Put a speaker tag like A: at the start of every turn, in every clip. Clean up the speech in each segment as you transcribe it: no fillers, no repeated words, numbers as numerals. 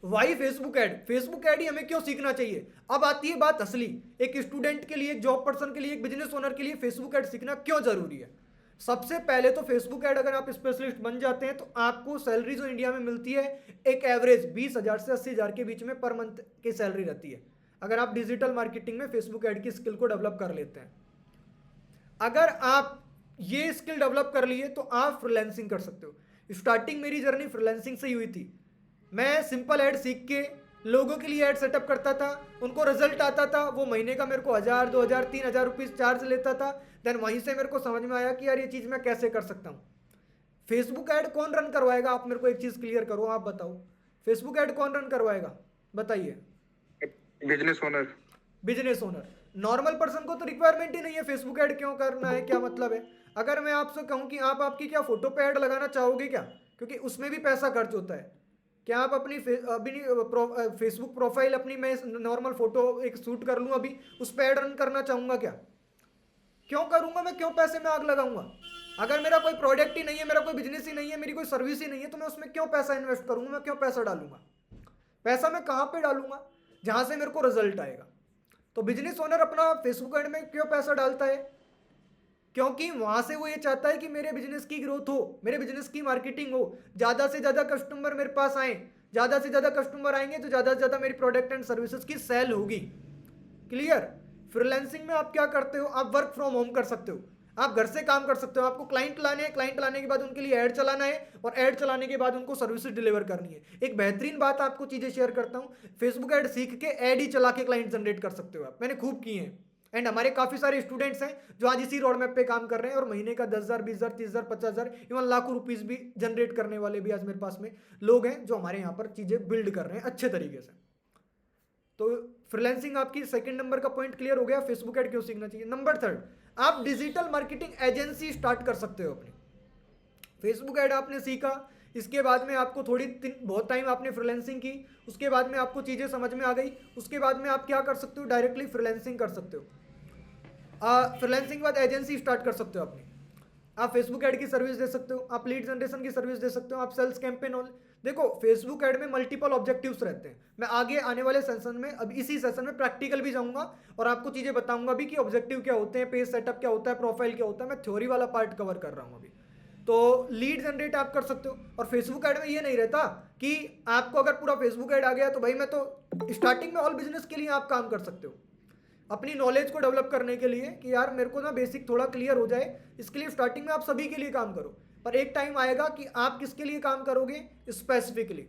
A: Y Facebook ad, Facebook ad ही हमें क्यों सीखना चाहिए। अब आती है बात असली, एक स्टूडेंट के लिए, एक जॉब पर्सन के लिए, एक बिजनेस ओनर के लिए फेसबुक ऐड सीखना क्यों जरूरी है। सबसे पहले तो फेसबुक ऐड अगर आप स्पेशलिस्ट बन जाते हैं तो आपको सैलरी जो इंडिया में मिलती है एक एवरेज 20,000 से 80,000 के बीच में पर मंथ की सैलरी रहती है, अगर आप डिजिटल मार्केटिंग में फेसबुक ऐड की स्किल को डेवलप कर लेते हैं। अगर आप ये स्किल डेवलप कर लिए तो आप फ्रीलांसिंग कर सकते हो। स्टार्टिंग मेरी जर्नी फ्रीलांसिंग से ही हुई थी। मैं सिंपल ऐड सीख के लोगों के लिए ऐड सेटअप करता था, उनको रिजल्ट आता था, वो महीने का मेरे को 1,000 2,000 3,000 रुपीज चार्ज लेता था। देन वहीं से मेरे को समझ में आया कि यार ये चीज़ मैं कैसे कर सकता हूँ। फेसबुक ऐड कौन रन करवाएगा, आप मेरे को एक चीज़ क्लियर करो, आप बताओ फेसबुक ऐड कौन रन करवाएगा, बताइए।
B: Business owner.
A: Business owner. Normal person को तो रिक्वायरमेंट ही नहीं है फेसबुक ऐड क्यों करना है, क्या मतलब है। अगर मैं आपसे कहूं कि आप आपकी क्या फोटो पे ऐड लगाना चाहोगे क्या, क्योंकि उसमें भी पैसा खर्च होता है। क्या आप अपनी फेसबुक प्रोफाइल अपनी मैं नॉर्मल फोटो एक शूट कर लूं अभी, उस पर ऐड रन करना चाहूंगा क्या, क्यों करूंगा मैं, क्यों पैसे में आग लगाऊंगा। अगर मेरा कोई प्रोडक्ट ही नहीं है, मेरा कोई बिजनेस ही नहीं है, मेरी कोई सर्विस ही नहीं है, तो मैं उसमें क्यों पैसा इन्वेस्ट करूंगा, मैं क्यों पैसा डालूंगा। पैसा मैं कहां पे डालूंगा, जहां से मेरे को रिजल्ट आएगा। तो बिजनेस ओनर अपना फेसबुक ऐड में क्यों पैसा डालता है, क्योंकि वहां से वो ये चाहता है कि मेरे बिजनेस की ग्रोथ हो, मेरे बिजनेस की मार्केटिंग हो, ज्यादा से ज्यादा कस्टमर मेरे पास आए, ज्यादा से ज्यादा कस्टमर आएंगे तो ज्यादा से ज्यादा मेरी प्रोडक्ट एंड सर्विसेज की सेल होगी। क्लियर। फ्रीलांसिंग में आप क्या करते हो, आप वर्क फ्रॉम होम कर सकते हो, आप घर से काम कर सकते हो। आपको क्लाइंट लाने हैं, क्लाइंट लाने के बाद उनके लिए ऐड चलाना है, और ऐड चलाने के बाद उनको सर्विसेज डिलीवर करनी है। एक बेहतरीन बात आपको चीजें शेयर करता हूं, फेसबुक ऐड सीख के ऐड ही चला के क्लाइंट जनरेट कर सकते हो आप, मैंने खूब किए हैं। एंड हमारे काफी सारे स्टूडेंट्स हैं जो आज इसी रोड मैप पे काम कर रहे हैं, और महीने का 10,000 20,000 30,000 50,000 इवन लाखों रुपीज भी जनरेट करने वाले भी आज मेरे पास में लोग हैं जो हमारे यहाँ पर चीजें बिल्ड कर रहे हैं अच्छे तरीके से। तो फ्रीलांसिंग आपकी सेकंड नंबर का पॉइंट क्लियर हो गया, फेसबुक ऐड क्यों सीखना चाहिए। नंबर थर्ड, आप डिजिटल मार्केटिंग एजेंसी स्टार्ट कर सकते हो अपनी। फेसबुक ऐड आपने सीखा, इसके बाद में आपको बहुत टाइम आपने फ्रीलांसिंग की, उसके बाद में आपको चीज़ें समझ में आ गई, उसके बाद में आप क्या कर सकते हो, डायरेक्टली फ्रीलांसिंग कर सकते हो। फ्रीलांसिंग के बाद एजेंसी स्टार्ट कर सकते हो अपनी। आप फेसबुक ऐड की सर्विस दे सकते हो, आप लीड जनरेशन की सर्विस दे सकते हो, आप सेल्स कैंपेन ऑल। देखो फेसबुक ऐड में मल्टीपल ऑब्जेक्टिव्स रहते हैं, मैं आगे आने वाले सेशन में, अब इसी सेशन में प्रैक्टिकल भी जाऊंगा और आपको चीजें बताऊंगा भी कि ऑब्जेक्टिव क्या होते हैं, पेज सेटअप क्या होता है, प्रोफाइल क्या होता है। मैं थ्योरी वाला पार्ट कवर कर रहा हूँ अभी। तो लीड जनरेट आप कर सकते हो, और फेसबुक ऐड में ये नहीं रहता कि आपको अगर पूरा फेसबुक ऐड आ गया तो भाई मैं तो स्टार्टिंग में ऑल बिजनेस के लिए आप काम कर सकते हो, अपनी नॉलेज को डेवलप करने के लिए कि यार मेरे को ना बेसिक थोड़ा क्लियर हो जाए, इसके लिए स्टार्टिंग में आप सभी के लिए काम करो। पर एक टाइम आएगा कि आप किसके लिए काम करोगे स्पेसिफिकली,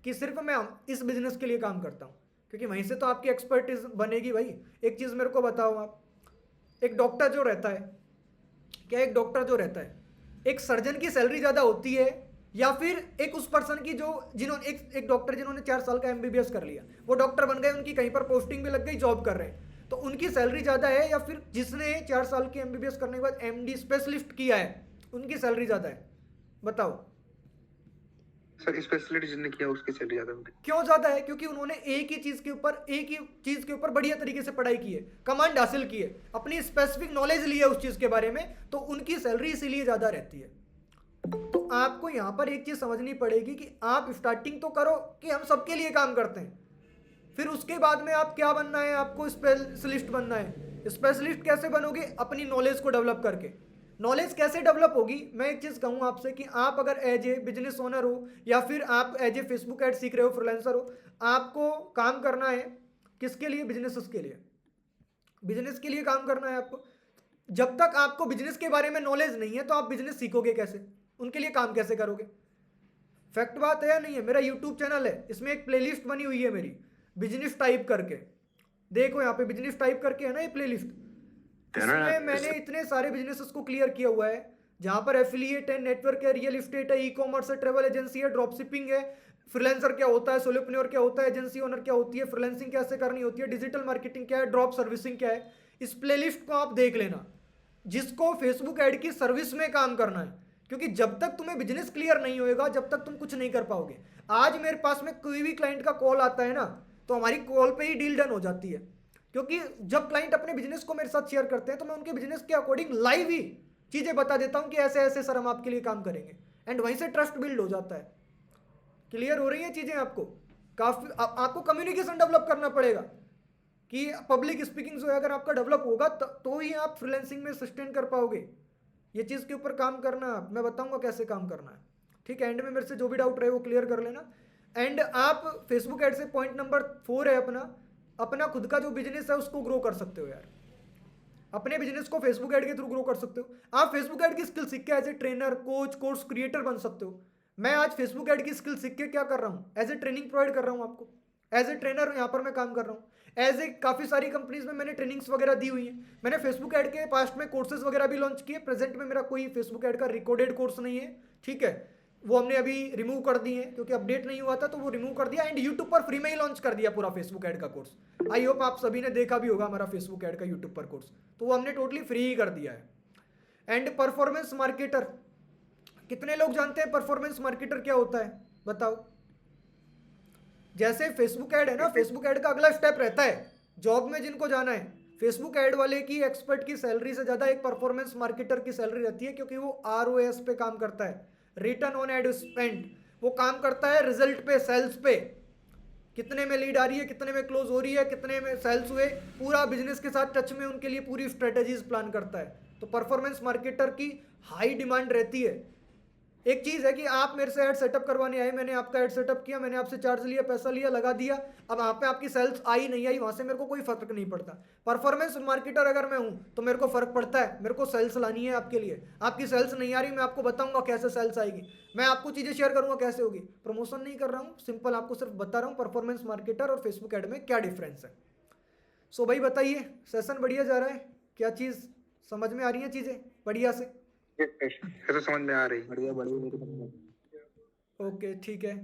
A: कि सिर्फ मैं इस बिजनेस के लिए काम करता हूँ, क्योंकि वहीं से तो आपकी एक्सपर्टीज बनेगी भाई। एक चीज़ मेरे को बताओ आप, एक डॉक्टर जो रहता है, क्या एक डॉक्टर जो रहता है, एक सर्जन की सैलरी ज़्यादा होती है, या फिर एक उस पर्सन की जो जिन्होंने एक डॉक्टर जिन्होंने 4 साल का एमबीबीएस कर लिया, वो डॉक्टर बन गए, उनकी कहीं पर पोस्टिंग भी लग गई, जॉब कर रहे हैं, तो उनकी सैलरी ज़्यादा है, या फिर जिसने 4 साल की एमबीबीएस करने के बाद एमडी स्पेशलिस्ट किया है उनकी सैलरी ज़्यादा है, बताओ।
B: सर स्पेशलिस्ट जिसने किया उसकी सैलरी ज्यादा होगी।
A: क्यों ज़्यादा है, क्योंकि उन्होंने एक ही चीज़ के ऊपर बढ़िया तरीके से पढ़ाई की है, कमांड हासिल की है, अपनी स्पेसिफिक नॉलेज ली है उस चीज़ के बारे में, तो उनकी सैलरी इसीलिए ज़्यादा रहती है। तो आपको यहां पर एक चीज समझनी पड़ेगी कि आप स्टार्टिंग तो करो कि हम सबके लिए काम करते हैं, फिर उसके बाद में आप क्या बनना है, आपको स्पेशलिस्ट बनना है। स्पेशलिस्ट कैसे बनोगे, अपनी नॉलेज को डेवलप करके। नॉलेज कैसे डेवलप होगी, मैं एक चीज कहूँ आपसे कि आप अगर एज ए बिजनेस ओनर हो, या फिर आप एज ए फेसबुक ऐड सीख रहे हो, फ्रीलांसर हो, आपको काम करना है किसके लिए, बिजनेस के लिए। बिजनेस के लिए काम करना है आपको। जब तक आपको बिजनेस के बारे में नॉलेज नहीं है तो आप बिजनेस सीखोगे कैसे, उनके लिए काम कैसे करोगे। फैक्ट बात है या नहीं है। मेरा यूट्यूब चैनल है, इसमें एक प्लेलिस्ट बनी हुई है मेरी, बिजनेस टाइप करके, देखो यहाँ पे बिजनेस टाइप करके है ना ये प्लेलिस्ट, इसमें मैंने इतने सारे बिजनेसेस को क्लियर किया हुआ है, जहां पर एफिलिएट है, नेटवर्क है, रियल एस्टेट है, ई कॉमर्स है, ट्रेवल एजेंसी है, ड्रॉप शिपिंग है, फ्रीलांसर क्या होता है, सोलोप्रेन्योर क्या होता है, एजेंसी ओनर क्या होती है, फ्रीलांसिंग कैसे करनी होती है, डिजिटल मार्केटिंग क्या है, ड्रॉप सर्विसिंग क्या है। इस प्लेलिस्ट को आप देख लेना, जिसको फेसबुक ऐड की सर्विस में काम करना है, क्योंकि जब तक तुम्हें बिजनेस क्लियर नहीं होएगा जब तक तुम कुछ नहीं कर पाओगे। आज मेरे पास में कोई भी क्लाइंट का कॉल आता है ना, तो हमारी कॉल पे ही डील डन हो जाती है, क्योंकि जब क्लाइंट अपने बिजनेस को मेरे साथ शेयर करते हैं तो मैं उनके बिजनेस के अकॉर्डिंग लाइव ही चीजें बता देता हूं कि ऐसे ऐसे सर हम आपके लिए काम करेंगे, एंड वहीं से ट्रस्ट बिल्ड हो जाता है। क्लियर हो रही है चीजें आपको। काफ़ी आपको कम्युनिकेशन डेवलप करना पड़ेगा कि पब्लिक स्पीकिंग जो है अगर आपका डेवलप होगा तो ही आप फ्रीलांसिंग में सस्टेन कर पाओगे। ये चीज़ के ऊपर काम करना है, मैं बताऊंगा कैसे काम करना है। ठीक है, एंड में मेरे से जो भी डाउट रहे वो क्लियर कर लेना। एंड आप फेसबुक एड से पॉइंट नंबर 4 है अपना, अपना खुद का जो बिजनेस है उसको ग्रो कर सकते हो यार। अपने बिजनेस को फेसबुक ऐड के थ्रू ग्रो कर सकते हो। आप फेसबुक ऐड की स्किल सीख के as a trainer, coach, course creator बन सकते हो। मैं आज फेसबुक ऐड की स्किल सीख के क्या कर रहा हूँ, एज ए ट्रेनिंग प्रोवाइड कर रहा हूँ आपको। एज ए ट्रेनर यहाँ पर मैं काम कर रहा हूँ। एज ए काफ़ी सारी कंपनीज में मैंने ट्रेनिंग्स वगैरह दी हुई है। मैंने फेसबुक ऐड के पास्ट में कोर्सेज वगैरह भी लॉन्च किए। प्रेजेंट में मेरा कोई फेसबुक ऐड का रिकॉर्डेड कोर्स नहीं है, ठीक है। वो हमने अभी रिमूव कर दिए हैं क्योंकि अपडेट नहीं हुआ था, तो वो रिमूव कर दिया। एंड यूट्यूब पर फ्री में ही लॉन्च कर दिया पूरा फेसबुक ऐड का कोर्स। आई होप आप सभी ने देखा भी होगा हमारा फेसबुक ऐड का यूट्यूब पर कोर्स, तो वो हमने टोटली फ्री ही कर दिया है। एंड परफॉर्मेंस मार्केटर, कितने लोग जानते हैं परफॉर्मेंस मार्केटर क्या होता है, बताओ। जैसे फेसबुक ऐड है ना, फेसबुक ऐड का अगला स्टेप रहता है जॉब में जिनको जाना है, फेसबुक ऐड वाले की एक्सपर्ट की सैलरी से ज़्यादा एक परफॉर्मेंस मार्केटर की सैलरी रहती है, क्योंकि वो ROAS पे काम करता है, रिटर्न ऑन एड स्पेंड। वो काम करता है रिजल्ट पे, सेल्स पे, कितने में लीड आ रही है, कितने में क्लोज हो रही है, कितने में सेल्स हुए, पूरा बिजनेस के साथ टच में उनके लिए पूरी स्ट्रेटेजीज प्लान करता है। तो परफॉर्मेंस मार्केटर की हाई डिमांड रहती है। एक चीज़ है कि आप मेरे से ऐड सेटअप करवाने आए, मैंने आपका ऐड सेटअप किया, मैंने आपसे चार्ज लिया, पैसा लिया, लगा दिया, अब वहाँ पे आपकी सेल्स आई नहीं आई, वहाँ से मेरे को कोई फर्क नहीं पड़ता। परफॉर्मेंस मार्केटर अगर मैं हूँ तो मेरे को फर्क पड़ता है, मेरे को सेल्स लानी है आपके लिए। आपकी सेल्स नहीं आ रही, मैं आपको बताऊंगा कैसे सेल्स आएगी, मैं आपको चीज़ें शेयर करूंगा कैसे होगी। प्रमोशन नहीं कर रहा हूँ, सिंपल आपको सिर्फ बता रहा हूँ परफॉर्मेंस मार्केटर और फेसबुक ऐड में क्या डिफरेंस है। सो भाई बताइए, सेशन बढ़िया जा रहा है, क्या चीज़ समझ में आ रही है, चीज़ें बढ़िया से?
B: ऐसा समझ में आ रही।
C: बढ़िया बढ़िया मेरे को।
A: ओके ठीक है।